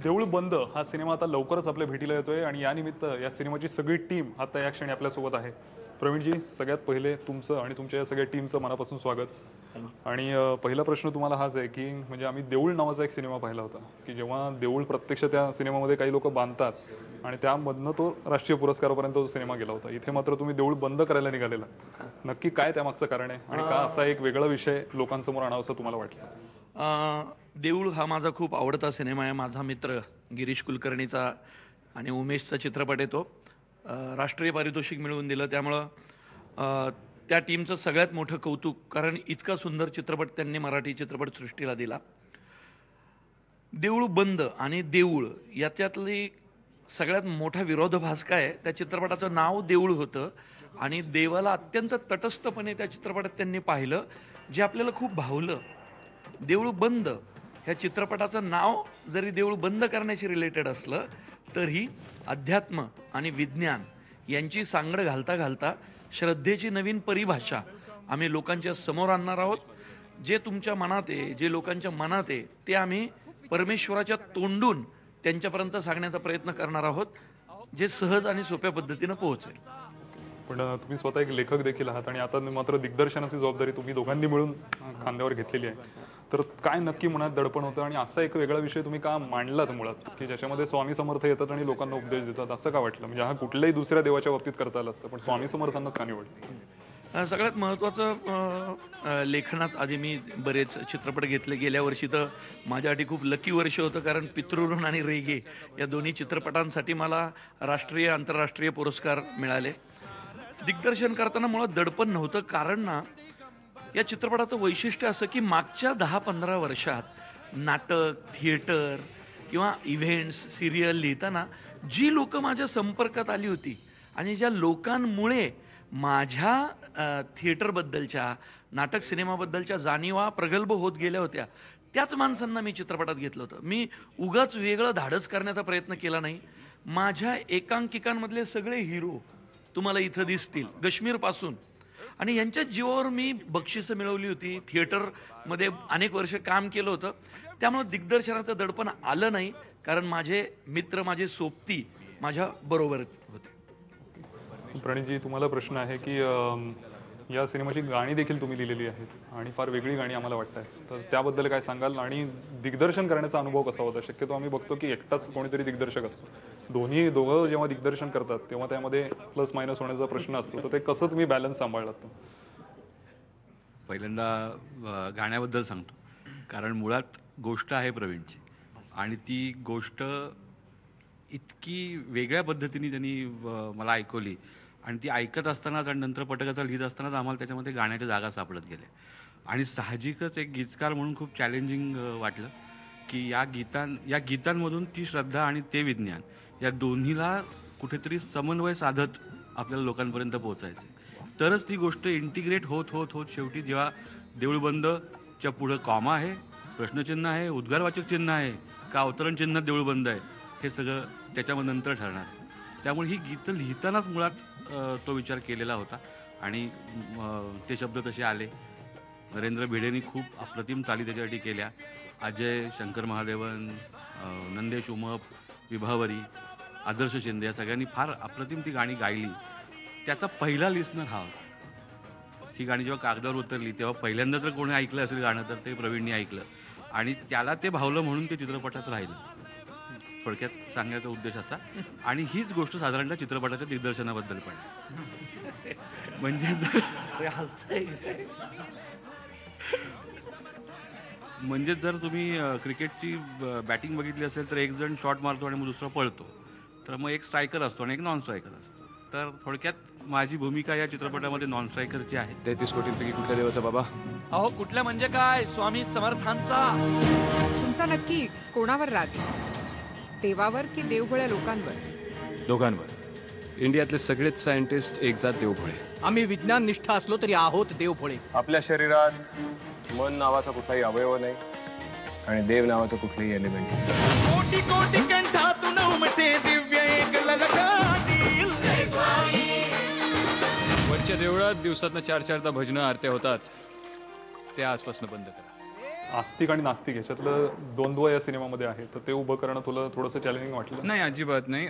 देऊळ बंद हा सिनेमा आता लवकरच आपल्या भेटीला येतोय आणि या निमित्त या सिनेमाची सगळी टीम आता या क्षणी आपल्यासोबत आहे. प्रवीणजी, सगळ्यात पहिले तुमचं आणि तुमच्या या सगळ्या टीमचं मनापासून स्वागत. आणि पहिला प्रश्न तुम्हाला हाच आहे की म्हणजे आम्ही देऊळ नावाचा एक सिनेमा पाहिला होता की जेव्हा देऊळ प्रत्यक्ष त्या सिनेमामध्ये काही लोक बांधतात आणि त्यामधनं तो राष्ट्रीय पुरस्कारापर्यंत तो सिनेमा गेला होता. इथे मात्र तुम्ही देऊळ बंद करायला निघालेला. नक्की काय त्यामागचं कारण आहे आणि का असा एक वेगळा विषय लोकांसमोर आणावा असं तुम्हाला वाटलं? देऊळ हा माझा खूप आवडता सिनेमा आहे. माझा मित्र गिरीश कुलकर्णीचा आणि उमेशचा चित्रपट आहे तो. राष्ट्रीय पारितोषिक मिळवून दिलं, त्यामुळं त्या टीमचं सगळ्यात मोठं कौतुक, कारण इतका सुंदर चित्रपट त्यांनी मराठी चित्रपटसृष्टीला दिला. देऊळ बंद आणि देऊळ याच्यातली सगळ्यात मोठा विरोधाभास काय आहे, त्या चित्रपटाचं नाव देऊळ होतं आणि देवाला अत्यंत तटस्थपणे त्या चित्रपटात त्यांनी पाहिलं, जे आपल्याला खूप भावलं. देऊळ बंद ह्या चित्रपटाचं नाव जरी देऊळ बंद करण्याशी रिलेटेड असलं तरी अध्यात्म आणि विज्ञान यांची सांगड घालता घालता श्रद्धेची नवीन परिभाषा आम्ही लोकांच्या समोर आणणार आहोत. जे तुमच्या मनात आहे, जे लोकांच्या मनात आहे, ते आम्ही परमेश्वराच्या तोंडून त्यांच्यापर्यंत सांगण्याचा प्रयत्न करणार आहोत, जे सहज आणि सोप्या पद्धतीनं पोहोचेल. पण तुम्ही स्वतः एक लेखक देखील आहात आणि आता मात्र दिग्दर्शनाची जबाबदारी तुम्ही दोघांनी मिळून खांद्यावर घेतलेली आहे. तर काय नक्की मनात दडपण होतं आणि असा एक वेगळा विषय तुम्ही का मांडलात मुळात की ज्याच्यामध्ये स्वामी समर्थ येतात आणि लोकांना उपदेश देतात, असं का वाटलं? म्हणजे हा कुठल्याही दुसऱ्या देवाच्या बाबतीत करता आलं असतं, पण स्वामी समर्थांनाच का निवडलं? सगळ्यात महत्त्वाचं, लेखनात आधी मी बरेच चित्रपट घेतले. गेल्या वर्षी तर माझ्यासाठी खूप लकी वर्ष होतं, कारण पितृऋण आणि रेगे या दोन्ही चित्रपटांसाठी मला राष्ट्रीय आंतरराष्ट्रीय पुरस्कार मिळाले. दिग्दर्शन करताना मुळात दडपण नव्हतं, कारण ना या चित्रपटाचं वैशिष्ट्य असं की मागच्या 10-15 वर्षात नाटक, थिएटर किंवा इव्हेंट्स, सिरियल लिहिताना जी लोकं माझ्या संपर्कात आली होती आणि ज्या लोकांमुळे माझ्या थिएटरबद्दलच्या, नाटक सिनेमाबद्दलच्या जाणीवा प्रगल्भ होत गेल्या होत्या, त्याच माणसांना मी चित्रपटात घेतलं होतं. मी उगाच वेगळं धाडस करण्याचा प्रयत्न केला नाही. माझ्या एकांकिकांमधले सगळे हिरो तुम्हाला इथं दिसतील, काश्मीरपासून, आणि यांच्या जीवावर मी बक्षिसं मिळवली होती. थिएटरमध्ये अनेक वर्ष काम केलं होतं, त्यामुळे दिग्दर्शनाचं दडपण आलं नाही, कारण माझे मित्र, माझे सोबती माझ्या बरोबर होते. प्रणीतजी, तुम्हाला प्रश्न आहे की या सिनेमाची गाणी देखील तुम्ही लिहिलेली आहेत आणि फार वेगळी गाणी आम्हाला वाटत आहे, तर त्याबद्दल काय सांगाल? आणि दिग्दर्शन करण्याचा अनुभव कसा होता? शक्यतो आम्ही बघतो की एकटाच कोणीतरी दिग्दर्शक असतो, दोघं जेव्हा दिग्दर्शन करतात तेव्हा त्यामध्ये प्लस मायनस होण्याचा प्रश्न असतो, तर ते कसं तुम्ही बॅलन्स सांभाळलात? पहिल्यांदा गाण्याबद्दल सांगतो, कारण मुळात गोष्ट आहे प्रवीणची आणि ती गोष्ट इतकी वेगळ्या पद्धतीने त्यांनी मला ऐकवली आणि ती ऐकत असतानाच आणि नंतर पटकथा लिहित असतानाच आम्हाला त्याच्यामध्ये गाण्याच्या जागा सापडत गेल्या. आणि साहजिकच एक गीतकार म्हणून खूप चॅलेंजिंग वाटलं की या गीतांमधून ती श्रद्धा आणि ते विज्ञान या दोन्हीला कुठेतरी समन्वय साधत आपल्याला लोकांपर्यंत पोहोचायचं, तरच ती गोष्ट इंटिग्रेट होत होत होत शेवटी जेव्हा देऊळबंदच्या पुढं कॉमा आहे, प्रश्नचिन्ह आहे, उद्गारवाचक चिन्ह आहे का अवतरण चिन्ह देऊळबंद आहे, हे सगळं त्याच्यामध्ये नंतर ठरणार. त्यामुळे ही गीतं लिहितानाच मुळात तो विचार केलेला होता आणि ते शब्द तसे आले. नरेंद्र भिडेंनी खूप अप्रतिम चाली त्याच्यासाठी केल्या. अजय, शंकर महादेवन, नंदेश उमप, विभावरी, आदर्श शिंदे या सगळ्यांनी फार अप्रतिम ती गाणी गायली. त्याचा पहिला लिस्नर हा होता. ही गाणी जेव्हा कागदावर उतरली तेव्हा पहिल्यांदा जर कोणी ऐकलं असेल गाणं तर ते प्रवीणनी ऐकलं आणि त्याला ते भावलं म्हणून ते चित्रपटात राहिलं. थोडक्यात सांगण्याचा उद्देश असा. आणि हीच गोष्ट साधारणतः चित्रपटाच्या दिग्दर्शनाबद्दल पण, म्हणजे जर तुम्ही क्रिकेटची बॅटिंग बघितली असेल तर एक जण शॉट मारतो आणि मग दुसरा पळतो, तर मग एक स्ट्रायकर असतो आणि एक नॉन स्ट्रायकर असतो. तर थोडक्यात माझी भूमिका या चित्रपटामध्ये नॉन स्ट्रायकरची आहे. 33 कोटींपैकी कुठल्या देवाचा बाबा? अहो, कुठल्या म्हणजे काय, स्वामी समर्थांचा. तुमचा नक्की कोणावर राग? देवावर की देवभोळ्या लोकांवर? दोघांवर. इंडियातले सगळेच सायंटिस्ट एकजात देवभोळे. आम्ही विज्ञान निष्ठ असलो तरी आहोत देवभोळे. आपल्या शरीरात मन नावाचा कुठलाही अवयव नाही आणि देव नावाचं कुठलंही एलिमेंट नाही. कोटी कोटी कंठातून उमटे दिव्य एक ललकारील. वरच्या देवळात दिवसातनं 4-4दा भजनं आरत्या होतात, ते आजपासून बंद करा. आस्तिक आणि नास्तिक ह्याच्यातलं द्वंद्व या सिनेमामध्ये आहे, तर ते उभं करणं तुला थोडंसं चॅलेंजिंग वाटलं? नाही, अजिबात नाही.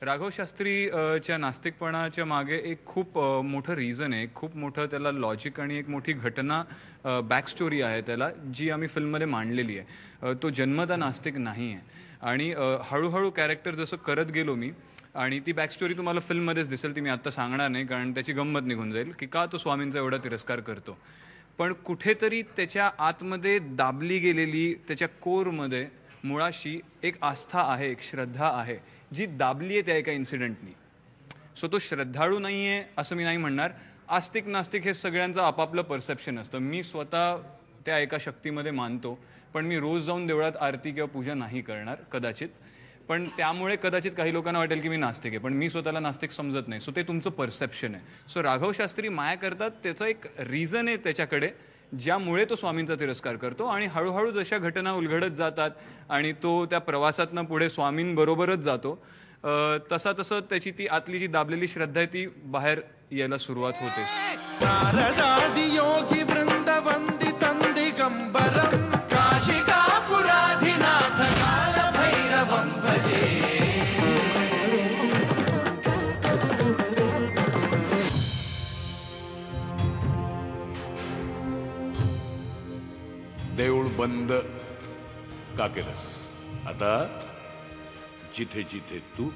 राघव शास्त्री च्या नास्तिकपणाच्या मागे एक खूप मोठं रिझन आहे, खूप मोठं त्याला लॉजिक आणि एक मोठी घटना बॅक स्टोरी आहे त्याला, जी आम्ही फिल्ममध्ये मांडलेली आहे. तो जन्मता नास्तिक नाही आहे आणि हळूहळू कॅरेक्टर जसं करत गेलो मी, आणि ती बॅक स्टोरी तुम्हाला फिल्ममध्येच दिसेल, ती मी आत्ता सांगणार नाही कारण त्याची गंमत निघून जाईल की का तो स्वामींचा एवढा तिरस्कार करतो. पण कुठेतरी त्याच्या आतमध्ये दाबली गेलेली, त्याच्या कोरमध्ये मुळाशी एक आस्था आहे, एक श्रद्धा आहे जी दाबली आहे त्या एका इन्सिडेंटनी. सो तो श्रद्धाळू नाही आहे असं मी नाही म्हणणार. आस्तिक नास्तिक हे सगळ्यांचं आपापलं परसेप्शन असतं. मी स्वतः त्या एका शक्तीमध्ये मानतो, पण मी रोज जाऊन देवळात आरती किंवा पूजा नाही करणार कदाचित. पण त्यामुळे कदाचित काही लोकांना वाटेल की मी नास्तिक आहे, पण मी स्वतःला नास्तिक समजत नाही. सो ते तुमचं परसेप्शन आहे. सो राघव शास्त्री माया करतात त्याचं एक रिझन आहे त्याच्याकडे, ज्यामुळे तो स्वामींचा तिरस्कार करतो. आणि हळूहळू जशा घटना उलगडत जातात आणि तो त्या प्रवासातनं पुढे स्वामींबरोबरच जातो, तसं त्याची ती आतली जी दाबलेली श्रद्धा आहे ती बाहेर यायला सुरुवात होते. नारदादि योगी वृंद वंदितं दिगंबरं काशिकापुराधिनाथ काल भैरवं भजे. देऊळ बंद का केलंस? आता जिथे जिथे तू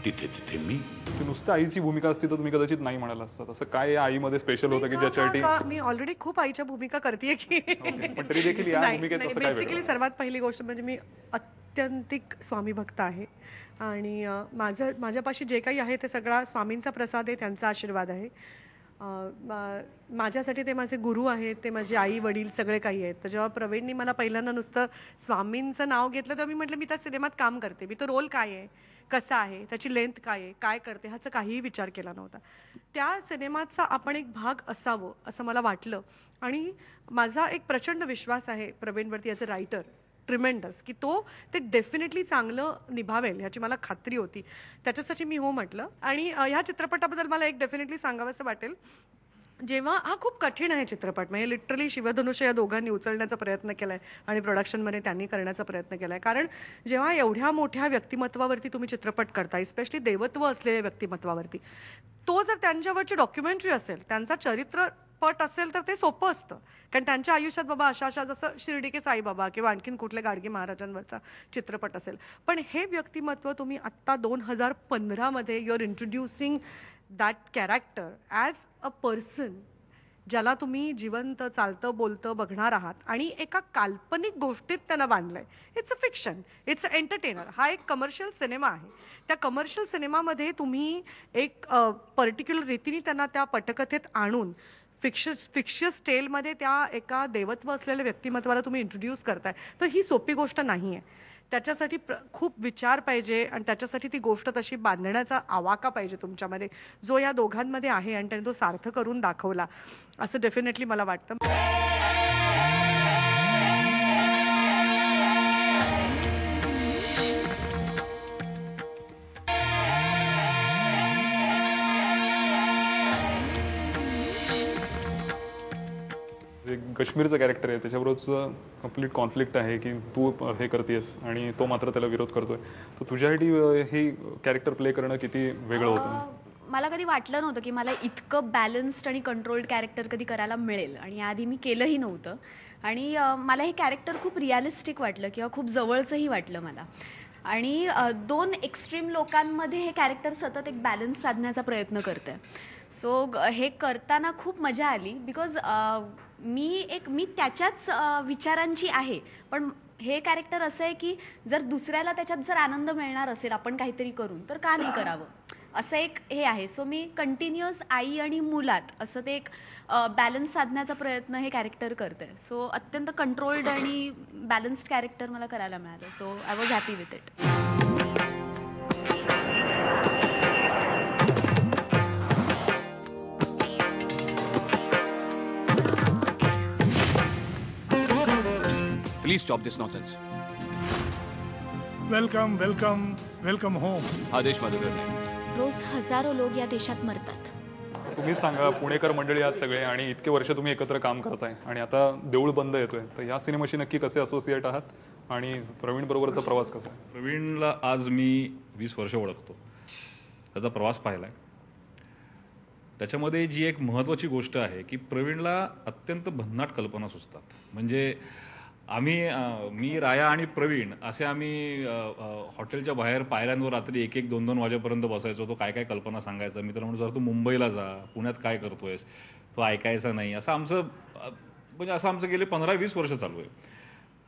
तिथे तिथे मी. ती नुसतं आईची भूमिका असती तर तुम्ही कदाचित नाही म्हणाला असता. असं काय या आईमध्ये स्पेशल होतं की ज्याच्यासाठी? मी ऑलरेडी खूप आईच्या भूमिका करते की पण तरी देखील या भूमिकेत असं काय बेसिकली सर्वात पहिली गोष्ट म्हणजे मी अत्यंतिक स्वामी भक्त आहे आणि माझ्यापाशी जे काही आहे ते सगळा स्वामींचा प्रसाद आहे, त्यांचा आशीर्वाद आहे. माझ्यासाठी ते माझे गुरु आहेत, ते माझे आई वडील सगळे काही आहेत. तर जेव्हा प्रवीणनी मला पहिल्यांदा नुसतं स्वामींचं नाव घेतलं तेव्हा मी म्हटलं मी त्या सिनेमात काम करते, मी तो रोल काय आहे, कसा आहे, त्याची लेंथ काय आहे, काय करते, ह्याचा काहीही विचार केला नव्हता. त्या सिनेमाचा आपण एक भाग असावं असं मला वाटलं आणि माझा एक प्रचंड विश्वास आहे प्रवीणवरती ॲज अ रायटर, ट्रिमेंडस, की तो ते डेफिनेटली चांगलं निभावेल ह्याची मला खात्री होती. त्याच्यासाठी मी हो म्हटलं. आणि ह्या चित्रपटाबद्दल मला एक डेफिनेटली सांगावंसं वाटेल, जेव्हा हा खूप कठीण आहे चित्रपट, म्हणजे लिटरली शिवधनुष्य या दोघांनी उचलण्याचा प्रयत्न केला आहे आणि प्रोडक्शनमध्ये त्यांनी करण्याचा प्रयत्न केला आहे. कारण जेव्हा एवढ्या मोठ्या व्यक्तिमत्वावरती तुम्ही चित्रपट करताय, स्पेशली देवत्व असलेल्या व्यक्तिमत्वावरती, तो जर त्यांच्यावरची डॉक्युमेंटरी असेल, त्यांचा चरित्रपट असेल तर ते सोपं असतं. कारण त्यांच्या आयुष्यात बाबा अशा जसं शिर्डी के साईबाबा किंवा आणखीन कुठल्या गाडगे महाराजांवरचा चित्रपट असेल, पण हे व्यक्तिमत्व तुम्ही आत्ता 2015मध्ये you are introducing that character as a person, ज्याला तुम्ही जिवंत चालतं बोलतं बघणार आहात आणि एका काल्पनिक गोष्टीत त्यांना बांधलंय. It's a fiction, it's a entertainer. हा एक कमर्शियल सिनेमा आहे. त्या कमर्शियल सिनेमामध्ये तुम्ही एक पर्टिक्युलर रीतीने त्यांना त्या पटकथेत आणून फिक्शियस टेलमध्ये त्या एका देवत्व असलेल्या व्यक्तिमत्वाला तुम्ही इंट्रोड्यूस करताय, तर ही सोपी गोष्ट नाही आहे. त्याच्यासाठी खूप विचार पाहिजे आणि त्याच्यासाठी ती गोष्ट तशी बांधण्याचा आवाका पाहिजे तुमच्यामध्ये, जो या दोघांमध्ये आहे आणि त्याने तो सार्थ करून दाखवला असं डेफिनेटली मला वाटतं. काश्मीरचं कॅरेक्टर आहे, त्याच्याबरोबर कम्प्लीट कॉन्फ्लिक्ट आहे की तू हे करतेस आणि तो मात्र त्याला विरोध करतोय. तर तुझ्यासाठी हे कॅरेक्टर प्ले करणं किती वेगळं होतं? मला कधी वाटलं नव्हतं की मला इतकं बॅलन्स्ड आणि कंट्रोल्ड कॅरेक्टर कधी करायला मिळेल आणि आधी मी केलंही नव्हतं. आणि मला हे कॅरेक्टर खूप रिअलिस्टिक वाटलं किंवा खूप जवळचंही वाटलं मला. आणि दोन एक्स्ट्रीम लोकांमध्ये हे कॅरेक्टर सतत एक बॅलन्स साधण्याचा प्रयत्न करतं आहे. सो हे करताना खूप मजा आली, बिकॉज मी त्याच्याच विचारांची आहे, पण हे कॅरेक्टर असं आहे की जर दुसऱ्याला त्याच्यात जर आनंद मिळणार असेल आपण काहीतरी करून, तर का नाही करावं, असं एक हे आहे. सो मी कंटिन्युअस आई आणि मुलात असं ते एक बॅलन्स साधण्याचा प्रयत्न हे कॅरेक्टर करते. सो अत्यंत कंट्रोल्ड आणि बॅलन्स्ड कॅरेक्टर मला करायला मिळालं. So I was happy with it. Please stop this nonsense. Welcome welcome welcome home. हा देश माझं घर नाही. रोज हजारो लोक या देशात मरतात. तुम्हीच सांगा, पुणेकर मंडळी आहात सगळे आणि इतके वर्ष तुम्ही एकत्र काम करताय आणि आता देऊळ बंद येतोय, तर या सिनेमाशी नक्की कसे असोसिएट आहात आणि प्रवीण बरोबरचा प्रवास कसा आहे? प्रवीणला आज मी 20 वर्ष ओळखतो, त्याचा प्रवास पाहिला आहे. त्याच्यामध्ये जी एक महत्त्वाची गोष्ट आहे की प्रवीणला अत्यंत भन्नाट कल्पना सुचतात. म्हणजे मी राया आणि प्रवीण असे आम्ही हॉटेलच्या बाहेर पायऱ्यांवर रात्री 1-1, 2-2 वाजेपर्यंत बसायचो. तो काय काय कल्पना सांगायचा. मी त्याला म्हणतो, सर तू मुंबईला जा, पुण्यात काय करतोयस, तो ऐकायचा नाही. असं आमचं गेले 15-20 वर्ष चालू आहे.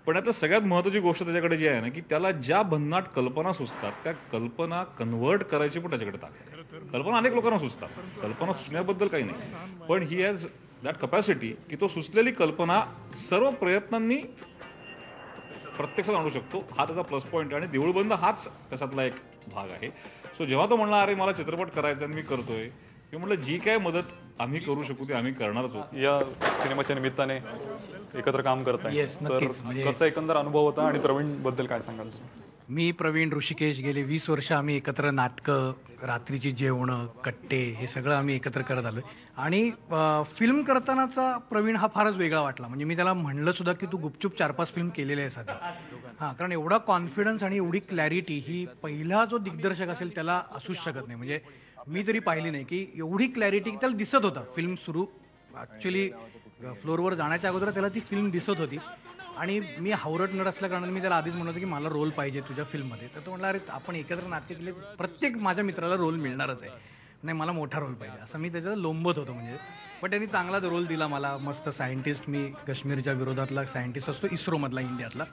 पण आता सगळ्यात महत्त्वाची गोष्ट त्याच्याकडे जी आहे ना, की त्याला ज्या भन्नाट कल्पना सुचतात त्या कल्पना कन्व्हर्ट करायची पण त्याच्याकडे ताकद आहे. कल्पना अनेक लोकांना सुचतात, कल्पना सुचण्याबद्दल काही नाही, पण ही हॅज दॅट कपॅसिटी की तो सुचलेली कल्पना सर्व प्रयत्नांनी प्रत्यक्षात आणू शकतो. हा त्याचा प्लस पॉईंट आहे आणि देऊळबंद हाच त्याच्यातला एक भाग आहे. सो जेव्हा तो म्हणला, अरे मला चित्रपट करायचा आणि मी करतोय, मी म्हटलं जी काय मदत आम्ही करू शकू ते आम्ही करणारच आहोत. या सिनेमाच्या निमित्ताने एकत्र काम करताय, Yes, तर नक्कीच. म्हणजे कसा एकंदर अनुभव होता आणि प्रवीण बद्दल काय सांगाल? मी, प्रवीण, ऋषिकेश गेले 20 वर्ष आम्ही एकत्र नाटकं, रात्रीची जेवणं, कट्टे हे सगळं आम्ही एकत्र करत आलो आहे. आणि फिल्म करतानाचा प्रवीण हा फारच वेगळा वाटला. म्हणजे मी त्याला म्हणलं सुद्धा की तू गुपचूप 4-5 फिल्म केलेले आहे आधी. हां, कारण एवढा कॉन्फिडन्स आणि एवढी क्लॅरिटी ही पहिला जो दिग्दर्शक असेल त्याला असूच शकत नाही. म्हणजे मी तरी पाहिली नाही की एवढी क्लॅरिटी त्याला दिसत होता. फिल्म सुरू ॲक्च्युली फ्लोअरवर जाण्याच्या अगोदर त्याला ती फिल्म दिसत होती. आणि मी हावरट नट असल्या कारणाने मी त्याला आधीच म्हणत होतो की मला रोल पाहिजे तुझ्या फिल्ममध्ये. तर तो म्हटला, अरे आपण एकत्र नाट्य केले, प्रत्येक माझ्या मित्राला रोल मिळणारच आहे, नाही मला मोठा रोल पाहिजे, असं मी त्याच्यात लोंबत होतो. म्हणजे पण त्यांनी चांगलाच रोल दिला मला. मस्त सायंटिस्ट, मी काश्मीरच्या विरोधातला सायंटिस्ट असतो, इस्रोमधला इंडियातला.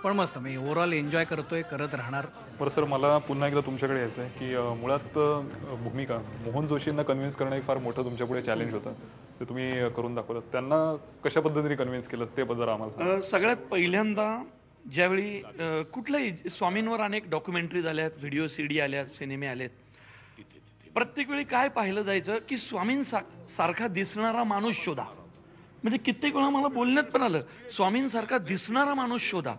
पण मस्त मी ओव्हरऑल एन्जॉय करतोय, करत राहणार. बरं सर, मला पुन्हा एकदा तुमच्याकडे यायचं आहे की मुळात भूमिका मोहन जोशींना कन्व्हिन्स करणं एक फार मोठं तुमच्यापुढे चॅलेंज होतं, ते तुम्ही करून दाखवलं. त्यांना कशा पद्धतीने कन्व्हिन्स केलं ते बद्दल आम्हाला सगळ्यात पहिल्यांदा ज्यावेळी कुठल्याही स्वामींवर अनेक डॉक्युमेंटरीज आल्यात, व्हिडिओ CD आल्यात, सिनेमे आलेत, प्रत्येक वेळी काय पाहिलं जायचं की स्वामींसारखा दिसणारा माणूस शोधा. म्हणजे कित्येक वेळा मला बोलण्यात पण आलं, स्वामींसारखा दिसणारा माणूस शोधा.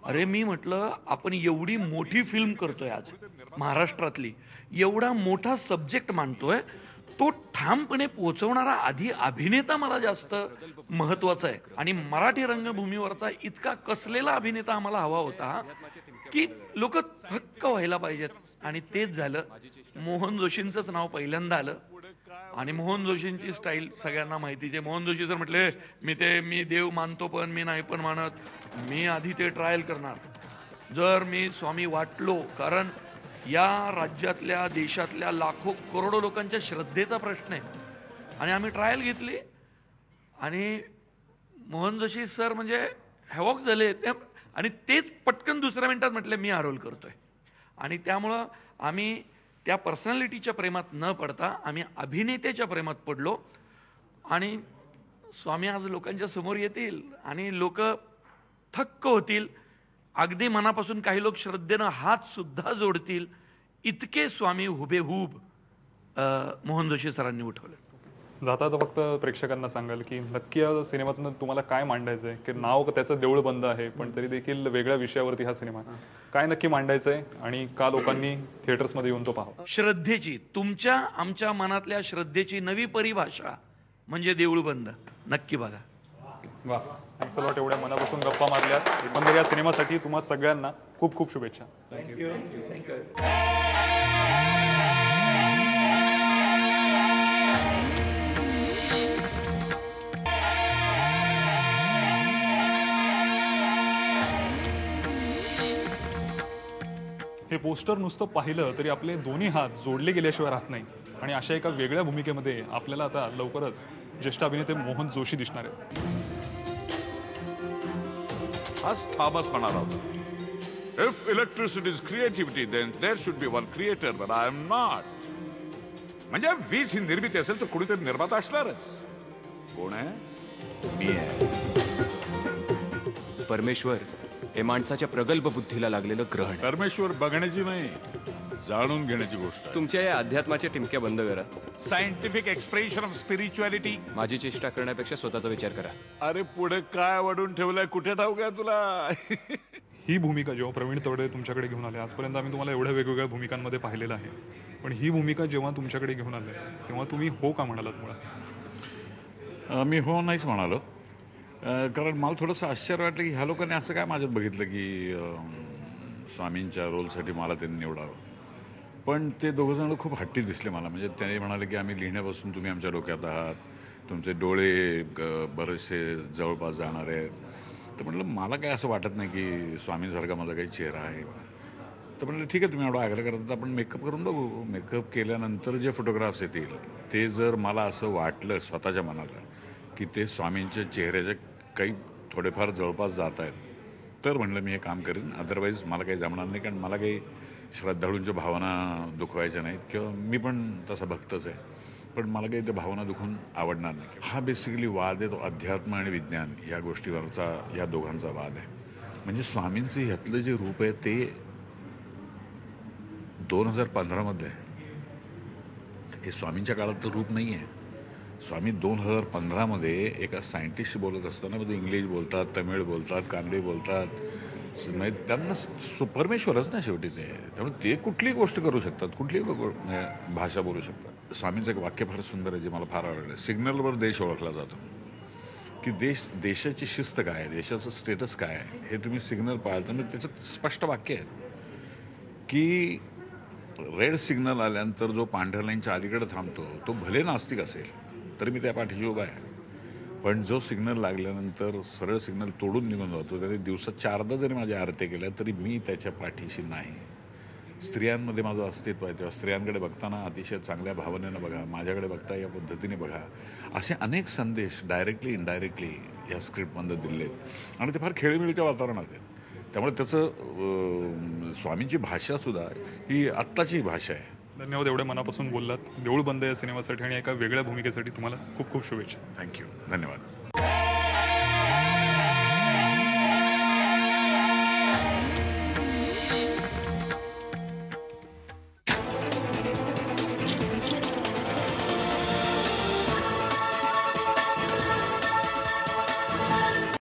अरे मी म्हटलं, आपण एवढी मोठी फिल्म करतोय आज महाराष्ट्रातली, एवढा मोठा सब्जेक्ट मांडतोय, तो ठामपणे पोहोचवणारा आधी अभिनेता मला जास्त महत्वाचा आहे. आणि मराठी रंगभूमीवरचा इतका कसलेला अभिनेता आम्हाला हवा होता की लोक थक्क व्हायला पाहिजेत. आणि तेच झालं. मोहन जोशींचंच नाव पहिल्यांदा आलं आणि मोहन जोशींची स्टाईल सगळ्यांना माहितीच आहे. मोहन जोशी सर म्हटले, मी देव मानतो पण मी नाही पण मानत, मी आधी ते ट्रायल करणार. जर मी स्वामी वाटलो, कारण या राज्यातल्या देशातल्या लाखो करोडो लोकांच्या श्रद्धेचा प्रश्न आहे, आणि आम्ही ट्रायल घेतली आणि मोहन जोशी सर म्हणजे हॅवॉक झाले. आणि तेच पटकन दुसऱ्या मिनिटात म्हटले, मी हा रोल करतोय. आणि त्यामुळं आम्ही त्या पर्सनॅलिटीच्या प्रेमात न पडता आम्ही अभिनेत्याच्या प्रेमात पडलो. आणि स्वामी आज लोकांच्या समोर येतील आणि लोक थक्क होतील, अगदी मनापासून काही लोक श्रद्धेनं हात सुद्धा जोडतील, इतके स्वामी हुबेहूब मोहन जोशी सरांनी उठवले. जाता तर फक्त प्रेक्षकांना सांगाल की नक्की या सिनेमातून तुम्हाला काय मांडायचं आहे, की नाव त्याचं देऊळ बंद आहे पण तरी देखील वेगळ्या विषयावरती हा सिनेमा, काय नक्की मांडायचं आहे आणि का लोकांनी थिएटर्समध्ये येऊन तो पाहावा? श्रद्धेची, तुमच्या आमच्या मनातल्या श्रद्धेची नवी परिभाषा म्हणजे देऊळ बंद. नक्की बघा. वा, थँक्स अ लॉट. एवढ्या मनापासून गप्पा मारल्यात. एकंदर या सिनेमासाठी तुम्हा सगळ्यांना खूप खूप शुभेच्छा. थँक्यू. हे पोस्टर नुसतं पाहिलं तरी आपले दोन्ही हात जोडले गेल्याशिवाय राहत नाही. आणि अशा एका वेगळ्या भूमिकेमध्ये आपल्याला आता लवकरच ज्येष्ठ अभिनेते मोहन जोशी दिसणार आहेत. हाच थॉमस म्हणाला होता, if electricity is creativity then there should be one creator, but I am not. म्हणजे वीज ही निर्मिती असेल तर कुणीतरी निर्माता असणारच. कोण आहे? मी आहे. परमेश्वर हे माणसाच्या प्रगल्भ बुद्धीला लागलेलं ग्रहण. परमेश्वर बघण्याची नाही, जाणून घेण्याची गोष्ट. तुमच्या या अध्यात्माच्या टिमक्या बंद करा. Scientific expression of spirituality. माझी चेष्टा करण्यापेक्षा स्वतःचा विचार करा. अरे पुढे काय वाढून ठेवलंय कुठे ठाऊक आहे तुला? ही भूमिका जेव्हा प्रवीण तवडे तुमच्याकडे घेऊन आले, आजपर्यंत आम्ही तुम्हाला एवढ्या वेगवेगळ्या भूमिकांमध्ये पाहिलेलं आहे, पण ही भूमिका जेव्हा तुमच्याकडे घेऊन आले तेव्हा तुम्ही हो का म्हणालात मुळात? मी हो नाहीच म्हणालो, कारण मला थोडंसं आश्चर्य वाटलं की ह्या लोकांनी असं काय माझ्यात बघितलं की स्वामींच्या रोलसाठी मला त्यांनी निवडावं. पण ते दोघंजण खूप हट्टी दिसले मला. म्हणजे त्याने म्हणाले की आम्ही लिहिण्यापासून तुम्ही आमच्या डोक्यात आहात, तुमचे डोळे बरेचसे जवळपास जाणार आहेत. तर म्हटलं मला काय असं वाटत नाही की स्वामींसारखा माझा काही चेहरा आहे. तर म्हटलं ठीक आहे, तुम्ही एवढा आग्रह करता आपण मेकअप करून बघू. मेकअप केल्यानंतर जे फोटोग्राफ्स येतील ते जर मला असं वाटलं स्वतःच्या मनाला की ते स्वामींच्या चेहऱ्याच्या काही थोडेफार जवळपास जात आहेत, तर म्हणलं मी हे काम करेन. अदरवाईज मला काही जमणार नाही, कारण मला काही श्रद्धाळूंच्या भावना दुखवायच्या नाहीत, किंवा मी पण तसा भक्तच आहे, पण मला काही त्या भावना दुखून आवडणार नाही. हा बेसिकली वाद आहे तो अध्यात्म आणि विज्ञान या गोष्टीवरचा, या दोघांचा वाद आहे. म्हणजे स्वामींचं ह्यातलं जे रूप आहे ते 2015 आहे. हे स्वामींच्या काळात तर रूप नाही आहे. स्वामी 2015 एका सायंटिस्टशी बोलत असताना मध्ये इंग्लिश बोलतात, तमिळ बोलतात, कानडी बोलतात. म्हणजे त्यांना परमेश्वरच ना शेवटी ते. त्यामुळे ते कुठलीही गोष्ट करू शकतात, कुठलीही भाषा बोलू शकतात. स्वामींचं एक वाक्य फार सुंदर आहे जे मला फार आवडलं. सिग्नलवर देश ओळखला जातो. की देशाची शिस्त काय आहे, देशाचं स्टेटस काय आहे हे तुम्ही सिग्नल पाळता. म्हणजे त्याचं स्पष्ट वाक्य आहे की रेड सिग्नल आल्यानंतर जो पांढऱ्या लाईनच्या अलीकडे थांबतो तो भले नास्तिक असेल तरी मी त्या पाठीशी उभा आहे, पण जो सिग्नल लागल्यानंतर सरळ सिग्नल तोडून निघून जातो, त्याने दिवसात 4दा जरी माझ्या आरत्या केल्या तरी मी त्याच्या पाठीशी नाही. स्त्रियांमध्ये माझं अस्तित्व आहे, तेव्हा स्त्रियांकडे बघताना अतिशय चांगल्या भावनेनं बघा, माझ्याकडे बघता या पद्धतीने बघा. असे अनेक संदेश डायरेक्टली इनडायरेक्टली या स्क्रिप्टमध्ये दिले आहेत आणि ते फार खेळीमेळीच्या वातावरणात आहेत. त्यामुळे त्याचं स्वामींची भाषासुद्धा ही आत्ताची भाषा आहे. धन्यवाद, एवढ्या मनापासून बोललात. देऊळ बंद या सिनेमासाठी आणि एका वेगळ्या भूमिकेसाठी तुम्हाला खूप खूप शुभेच्छा. थँक्यू, धन्यवाद.